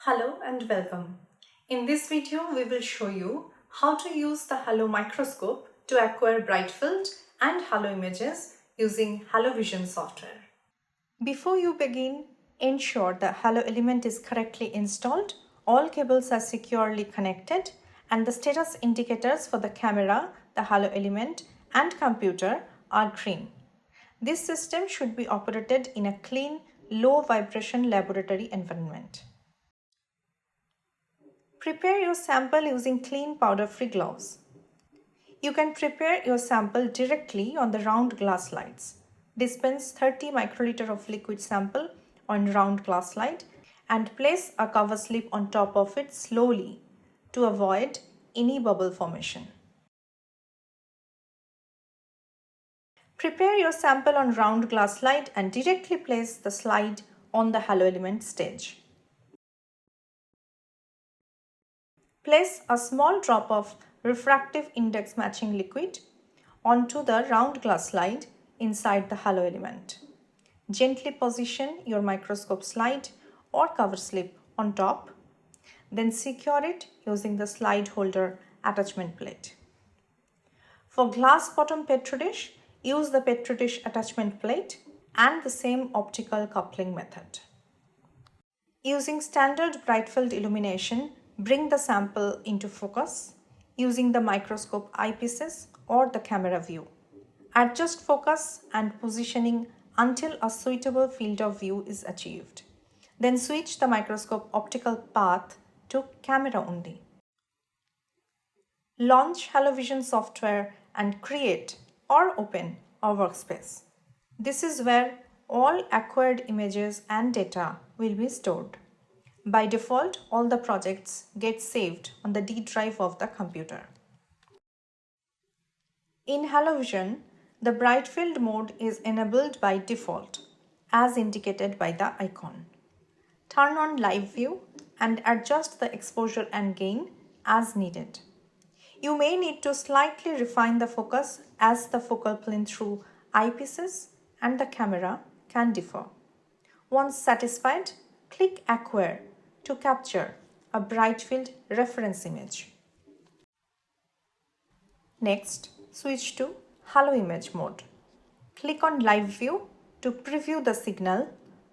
Hello and welcome. In this video, we will show you how to use the HaloMicroscope to acquire bright field and halo images using HaloVision software. Before you begin, ensure the halo element is correctly installed, all cables are securely connected, and the status indicators for the camera, the halo element, and computer are green. This system should be operated in a clean, low vibration laboratory environment. Prepare your sample using clean powder-free gloves. You can prepare your sample directly on the round glass slides. Dispense 30 microliter of liquid sample on round glass slide and place a cover slip on top of it slowly to avoid any bubble formation. Prepare your sample on round glass slide and directly place the slide on the halo element stage. Place a small drop of refractive index matching liquid onto the round glass slide inside the halo element. Gently position your microscope slide or cover slip on top, then secure it using the slide holder attachment plate. For glass bottom petri dish, use the petri dish attachment plate and the same optical coupling method. Using standard bright field illumination, bring the sample into focus using the microscope eyepieces or the camera view. Adjust focus and positioning until a suitable field of view is achieved. Then switch the microscope optical path to camera only. Launch HaloVision software and create or open a workspace. This is where all acquired images and data will be stored. By default, all the projects get saved on the D drive of the computer. In HaloVision, the bright field mode is enabled by default, as indicated by the icon. Turn on live view and adjust the exposure and gain as needed. You may need to slightly refine the focus as the focal plane through eyepieces and the camera can differ. Once satisfied, click Acquire to capture a bright field reference image. Next, switch to Halo Image mode. Click on Live View to preview the signal.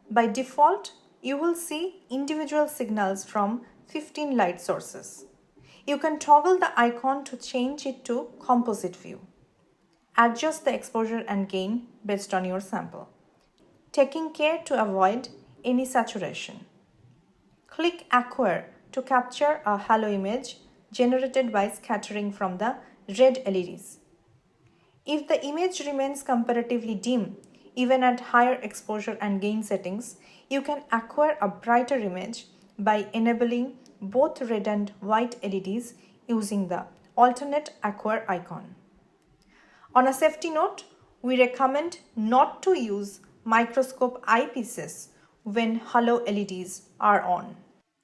By default, you will see individual signals from 15 light sources. You can toggle the icon to change it to Composite View. Adjust the exposure and gain based on your sample, taking care to avoid any saturation. Click Acquire to capture a halo image generated by scattering from the red LEDs. If the image remains comparatively dim, even at higher exposure and gain settings, you can acquire a brighter image by enabling both red and white LEDs using the alternate Acquire icon. On a safety note, we recommend not to use microscope eyepieces when halo LEDs are on.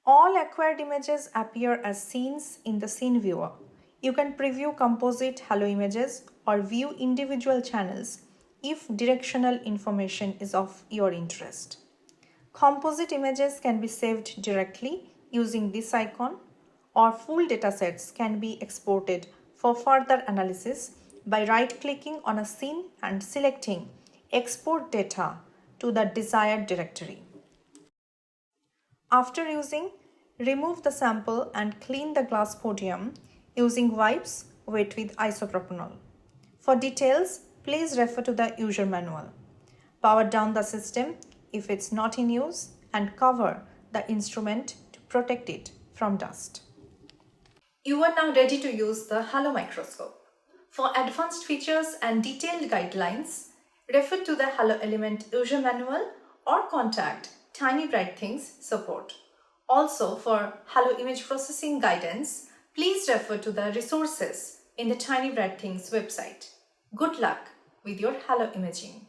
All acquired images appear as scenes in the scene viewer. You can preview composite halo images or view individual channels if directional information is of your interest. Composite images can be saved directly using this icon, or full datasets can be exported for further analysis by right-clicking on a scene and selecting Export Data to the desired directory. After using, remove the sample and clean the glass podium using wipes wet with isopropanol. For details, please refer to the user manual. Power down the system if it's not in use and cover the instrument to protect it from dust. You are now ready to use the HaloMicroscope. For advanced features and detailed guidelines, refer to the Halo Element user manual or contact Tiny Bright Things support. Also, for Halo image processing guidance, please refer to the resources in the Tiny Bright Things website. Good luck with your halo imaging.